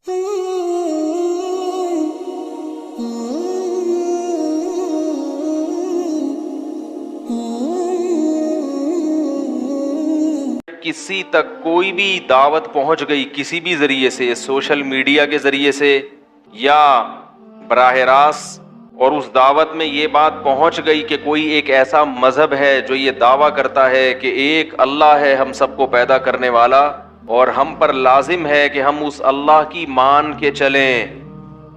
کسی تک کوئی بھی دعوت پہنچ گئی کسی بھی ذریعے سے، سوشل میڈیا کے ذریعے سے یا براہ راست، اور اس دعوت میں یہ بات پہنچ گئی کہ کوئی ایک ایسا مذہب ہے جو یہ دعویٰ کرتا ہے کہ ایک اللہ ہے ہم سب کو پیدا کرنے والا، اور ہم پر لازم ہے کہ ہم اس اللہ کی مان کے چلیں،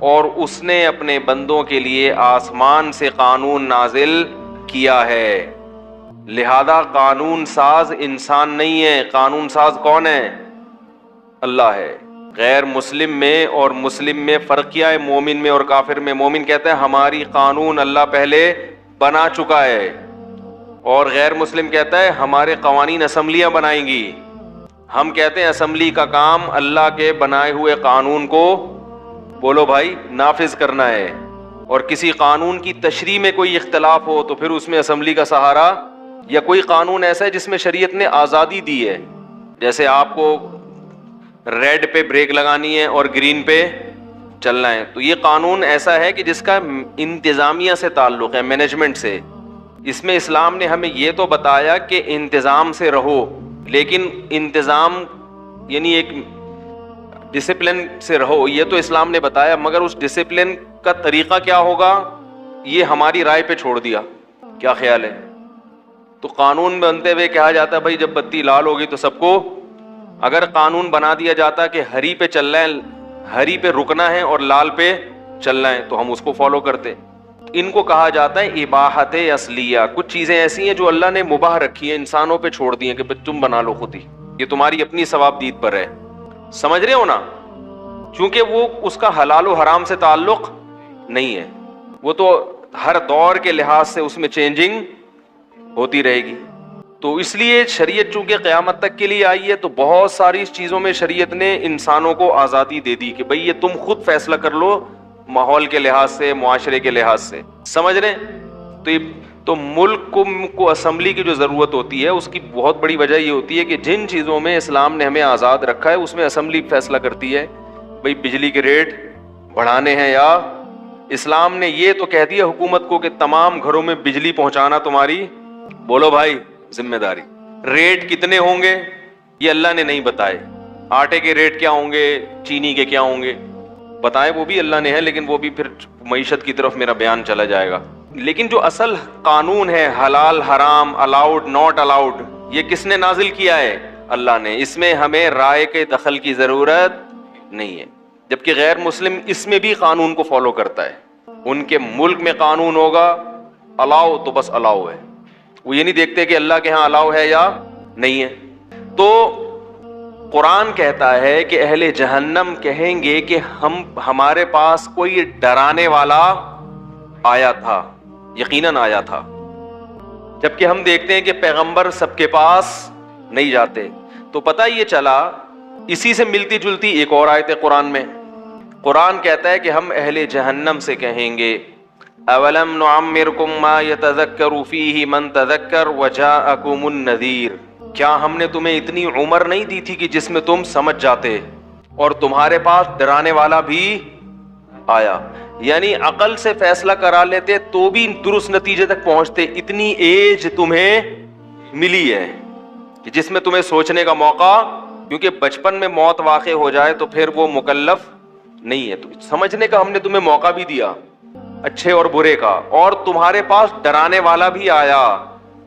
اور اس نے اپنے بندوں کے لیے آسمان سے قانون نازل کیا ہے، لہذا قانون ساز انسان نہیں ہے، قانون ساز کون ہے؟ اللہ ہے۔ غیر مسلم میں اور مسلم میں فرق کیا ہے؟ مومن میں اور کافر میں؟ مومن کہتا ہے ہماری قانون اللہ پہلے بنا چکا ہے، اور غیر مسلم کہتا ہے ہمارے قوانین اسمبلیاں بنائیں گی۔ ہم کہتے ہیں اسمبلی کا کام اللہ کے بنائے ہوئے قانون کو، بولو بھائی، نافذ کرنا ہے، اور کسی قانون کی تشریح میں کوئی اختلاف ہو تو پھر اس میں اسمبلی کا سہارا، یا کوئی قانون ایسا ہے جس میں شریعت نے آزادی دی ہے، جیسے آپ کو ریڈ پہ بریک لگانی ہے اور گرین پہ چلنا ہے، تو یہ قانون ایسا ہے کہ جس کا انتظامیہ سے تعلق ہے، مینجمنٹ سے۔ اس میں اسلام نے ہمیں یہ تو بتایا کہ انتظام سے رہو، لیکن انتظام یعنی ایک ڈسپلن سے رہو، یہ تو اسلام نے بتایا، مگر اس ڈسپلن کا طریقہ کیا ہوگا یہ ہماری رائے پہ چھوڑ دیا۔ کیا خیال ہے؟ تو قانون بنتے ہوئے کہا جاتا ہے بھائی جب بتی لال ہوگی تو سب کو، اگر قانون بنا دیا جاتا کہ ہری پہ چلنا ہے، ہری پہ رکنا ہے اور لال پہ چلنا ہے، تو ہم اس کو فالو کرتے۔ ان کو کہا جاتا ہے اباحت اصلیہ، کچھ چیزیں ایسی ہیں جو اللہ نے مباح رکھی ہیں، انسانوں پہ چھوڑ دی ہیں کہ تم بنا لو خود ہی، یہ تمہاری اپنی ثواب دید پر ہے، سمجھ رہے ہو نا؟ چونکہ وہ اس کا حلال و حرام سے تعلق نہیں ہے، وہ تو ہر دور کے لحاظ سے اس میں چینجنگ ہوتی رہے گی۔ تو اس لیے شریعت چونکہ قیامت تک کے لیے آئی ہے، تو بہت ساری چیزوں میں شریعت نے انسانوں کو آزادی دے دی کہ بھئی یہ تم خود فیصلہ کر لو، ماحول کے لحاظ سے، معاشرے کے لحاظ سے، سمجھ رہے ہیں؟ تو ملک کو اسمبلی کی جو ضرورت ہوتی ہے اس کی بہت بڑی وجہ یہ ہوتی ہے کہ جن چیزوں میں اسلام نے ہمیں آزاد رکھا ہے اس میں اسمبلی فیصلہ کرتی ہے، بھئی بجلی کے ریٹ بڑھانے ہیں، یا اسلام نے یہ تو کہہ دیا حکومت کو کہ تمام گھروں میں بجلی پہنچانا تمہاری، بولو بھائی، ذمہ داری۔ ریٹ کتنے ہوں گے یہ اللہ نے نہیں بتائے، آٹے کے ریٹ کیا ہوں گے، چینی کے کیا ہوں گے، بتائے وہ بھی اللہ نے ہے، لیکن وہ بھی پھر معیشت کی طرف میرا بیان چلا جائے گا۔ لیکن جو اصل قانون ہے حلال حرام، الاؤڈ ناٹ الاؤڈ، یہ کس نے نازل کیا ہے؟ اللہ نے۔ اس میں ہمیں رائے کے دخل کی ضرورت نہیں ہے، جبکہ غیر مسلم اس میں بھی قانون کو فالو کرتا ہے۔ ان کے ملک میں قانون ہوگا الاؤ تو بس الاؤ ہے، وہ یہ نہیں دیکھتے کہ اللہ کے ہاں الاؤ ہے یا نہیں ہے۔ تو قرآن کہتا ہے کہ اہل جہنم کہیں گے کہ ہمارے پاس کوئی ڈرانے والا آیا تھا، یقیناً آیا تھا، جبکہ ہم دیکھتے ہیں کہ پیغمبر سب کے پاس نہیں جاتے۔ تو پتہ یہ چلا، اسی سے ملتی جلتی ایک اور آیت ہے قرآن میں، قرآن کہتا ہے کہ ہم اہل جہنم سے کہیں گے اولم نعمرکم ما یتذکر فیہ من تذکر وجاءکم النذیر، کیا ہم نے تمہیں اتنی عمر نہیں دی تھی کہ جس میں تم سمجھ جاتے اور تمہارے پاس ڈرانے والا بھی آیا؟ یعنی عقل سے فیصلہ کرا لیتے تو بھی درست نتیجے تک پہنچتے، اتنی ایج تمہیں ملی ہے کہ جس میں تمہیں سوچنے کا موقع، کیونکہ بچپن میں موت واقع ہو جائے تو پھر وہ مکلف نہیں ہے، تو سمجھنے کا ہم نے تمہیں موقع بھی دیا، اچھے اور برے کا، اور تمہارے پاس ڈرانے والا بھی آیا،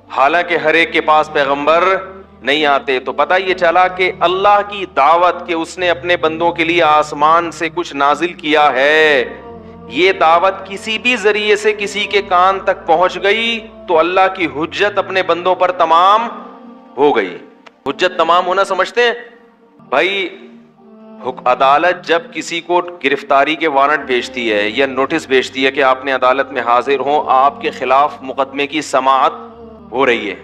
حالانکہ ہر ایک کے پاس پیغمبر نہیں آتے۔ تو پتہ یہ چلا کہ اللہ کی دعوت کہ اس نے اپنے بندوں کے لیے آسمان سے کچھ نازل کیا ہے، یہ دعوت کسی بھی ذریعے سے کسی کے کان تک پہنچ گئی تو اللہ کی حجت اپنے بندوں پر تمام ہو گئی۔ حجت تمام ہونا سمجھتے ہیں بھائی؟ عدالت جب کسی کو گرفتاری کے وارنٹ بھیجتی ہے یا نوٹس بھیجتی ہے کہ آپ نے عدالت میں حاضر ہوں، آپ کے خلاف مقدمے کی سماعت ہو رہی ہے،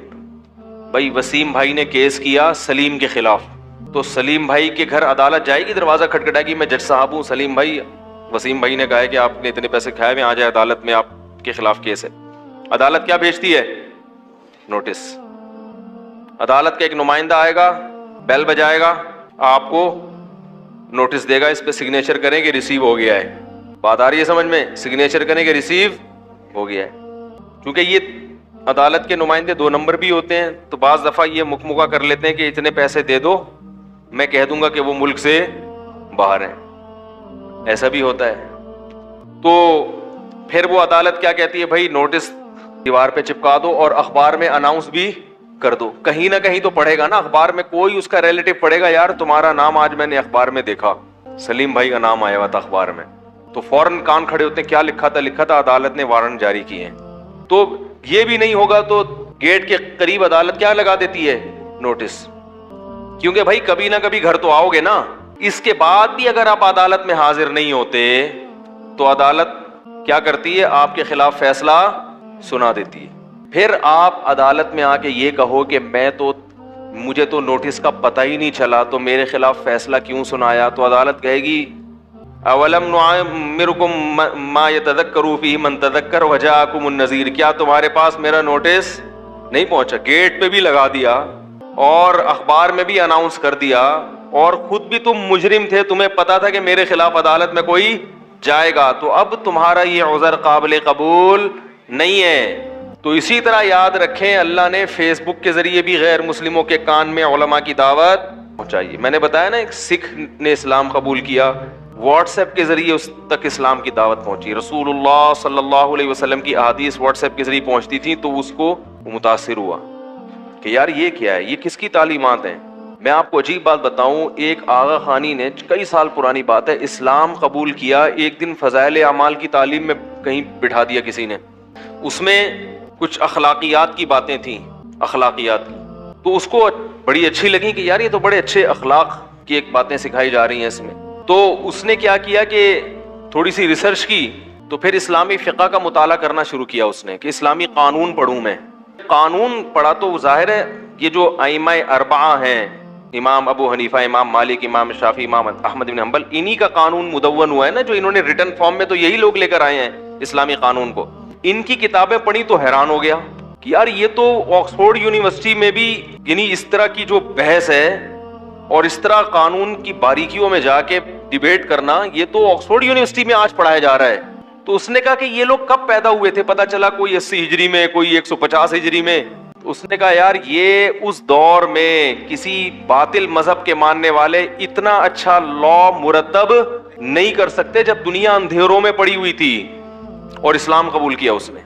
بھائی وسیم بھائی نے کیس کیا سلیم کے خلاف، تو سلیم بھائی کے گھر عدالت جائے گی، دروازہ کھٹکھٹائے گی، میں جج صاحب ہوں، سلیم بھائی، وسیم بھائی نے کہا ہے کہ آپ نے اتنے پیسے کھائے ہوئے، آ جائے عدالت میں، آپ کے خلاف کیس ہے۔ عدالت کیا بھیجتی ہے؟ نوٹس۔ عدالت کا ایک نمائندہ آئے گا، بیل بجائے گا، آپ کو نوٹس دے گا, اس پہ سگنیچر کریں کہ ریسیو ہو گیا ہے. بات آ رہی ہے سمجھ میں؟ سگنیچر کریں کہ ریسیو ہو گیا ہے. کیونکہ یہ عدالت کے نمائندے 2 نمبر بھی ہوتے ہیں, تو بعض دفعہ یہ مکمکہ کر لیتے ہیں کہ اتنے پیسے دے دو, میں کہہ دوں گا کہ وہ ملک سے باہر ہیں. ایسا بھی ہوتا ہے. تو پھر وہ عدالت کیا کہتی ہے, بھائی نوٹس دیوار پہ چپکا دو اور اخبار میں اناؤنس بھی کر دو. کہیں نہ کہیں تو پڑھے گا نا اخبار میں, کوئی اس کا ریلیٹو پڑھے گا, یار تمہارا نام آج میں نے اخبار میں دیکھا, سلیم بھائی کا نام آیا ہوا تھا اخبار میں. تو فوراً کان کھڑے ہوتے ہیں, کیا لکھا تھا عدالت نے وارنٹ جاری کیے ہیں. تو یہ بھی نہیں ہوگا تو گیٹ کے قریب عدالت کیا لگا دیتی ہے, نوٹس. کیونکہ بھائی کبھی نہ کبھی گھر تو آؤ گے نا. اس کے بعد بھی اگر آپ عدالت میں حاضر نہیں ہوتے تو عدالت کیا کرتی ہے, آپ کے خلاف فیصلہ سنا دیتی ہے. پھر آپ عدالت میں آ کے یہ کہو کہ مجھے تو نوٹس کا پتہ ہی نہیں چلا, تو میرے خلاف فیصلہ کیوں سنایا؟ تو عدالت کہے گی اولم نعمرکم ما یتذکر فیہ من تذکر وجاءکم النذیر, کیا تمہارے پاس میرا نوٹس نہیں پہنچا؟ گیٹ پہ بھی لگا دیا اور اخبار میں بھی اناؤنس کر دیا, اور خود بھی تم مجرم تھے, تمہیں پتا تھا کہ میرے خلاف عدالت میں کوئی جائے گا, تو اب تمہارا یہ عذر قابل قبول نہیں ہے. تو اسی طرح یاد رکھیں, اللہ نے فیس بک کے ذریعے بھی غیر مسلموں کے کان میں علماء کی دعوت پہنچائی. میں نے بتایا نا, ایک سکھ نے اسلام قبول کیا, واٹس ایپ کے ذریعے اس تک اسلام کی دعوت پہنچی. رسول اللہ صلی اللہ علیہ وسلم کی احادیث واٹس ایپ کے ذریعے پہنچتی تھیں, تو اس کو متاثر ہوا کہ یار یہ کیا ہے, یہ کس کی تعلیمات ہیں. میں آپ کو عجیب بات بتاؤں, ایک آغا خانی نے, کئی سال پرانی بات ہے, اسلام قبول کیا. ایک دن فضائل اعمال کی تعلیم میں کہیں بٹھا دیا کسی نے, اس میں کچھ اخلاقیات کی باتیں تھیں, اخلاقیات کی. تو اس کو بڑی اچھی لگی کہ یار یہ تو بڑے اچھے اخلاق کی ایک باتیں سکھائی جا رہی ہیں اس میں. تو اس نے کیا کیا کہ تھوڑی سی ریسرچ کی, تو پھر اسلامی فقہ کا مطالعہ کرنا شروع کیا اس نے, کہ اسلامی قانون پڑھوں میں. قانون پڑھا تو ظاہر ہے یہ جو ائمہ اربعہ ہیں, امام ابو حنیفہ, امام مالک, امام شافعی, امام احمد بن حنبل, انہی کا قانون مدون ہوا ہے نا, جو انہوں نے ریٹن فارم میں, تو یہی لوگ لے کر آئے ہیں اسلامی قانون کو. ان کی کتابیں پڑھی تو حیران ہو گیا کہ یار یہ تو آکسفورڈ یونیورسٹی میں بھی, یعنی اس طرح کی جو بحث ہے اور اس طرح قانون کی باریکیوں میں جا کے ڈیبیٹ کرنا, یہ تو آکسفورڈ یونیورسٹی میں آج پڑھایا جا رہا ہے. تو اس نے کہا کہ یہ لوگ کب پیدا ہوئے تھے؟ پتا چلا کوئی 80 ہجری میں, کوئی 150 ہجری میں. اس نے کہا یار یہ اس دور میں کسی باطل مذہب کے ماننے والے اتنا اچھا لا مرتب نہیں کر سکتے جب دنیا اندھیروں میں پڑی ہوئی تھی, اور اسلام قبول کیا اس نے.